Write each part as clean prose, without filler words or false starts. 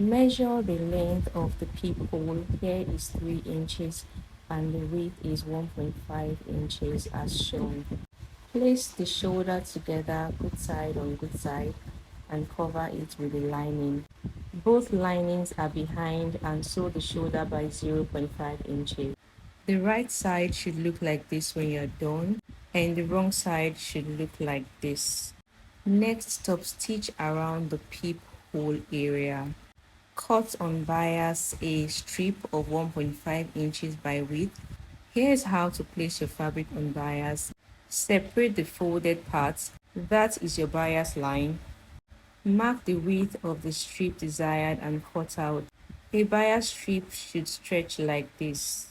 Measure the length of the peephole. Here is 3 inches and the width is 1.5 inches as shown. Place the shoulder together, good side on good side, and cover it with a lining. Both linings are behind and sew the shoulder by 0.5 inches. The right side should look like this when you're done, and the wrong side should look like this. Next, top stitch around the peephole area. Cut on bias a strip of 1.5 inches by width. Here's how to place your fabric on bias. Separate the folded parts. That is your bias line. Mark the width of the strip desired and cut out. A bias strip should stretch like this.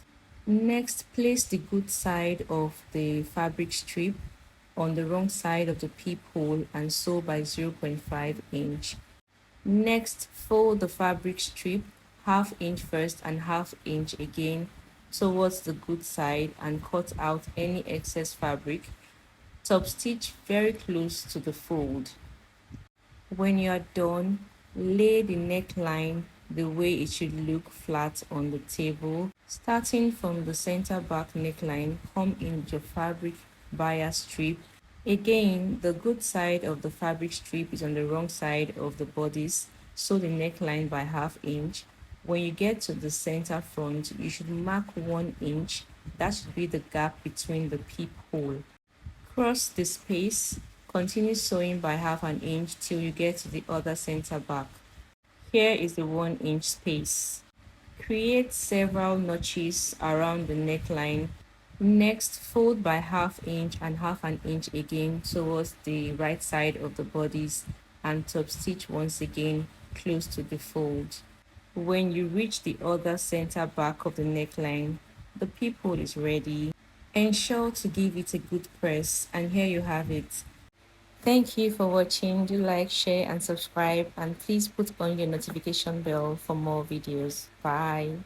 Next, place the good side of the fabric strip on the wrong side of the peephole and sew by 0.5 inch. Next, fold the fabric strip ½ inch first and ½ inch again towards the good side and cut out any excess fabric. Top stitch very close to the fold. When you are done, lay the neckline the way it should look flat on the table. Starting from the center back neckline, come in your fabric bias strip. Again, the good side of the fabric strip is on the wrong side of the bodice, sew the neckline by ½ inch. When you get to the center front, you should mark 1 inch. That should be the gap between the peephole. Cross the space. Continue sewing by ½ inch till you get to the other center back. Here is the 1 inch space. Create several notches around the neckline. Next, fold by ½ inch and ½ inch again towards the right side of the bodice and top stitch once again close to the fold. When you reach the other center back of the neckline, the peephole is ready. Ensure to give it a good press, and here you have it. Thank you for watching. Do like, share and subscribe, and please put on your notification bell for more videos. Bye.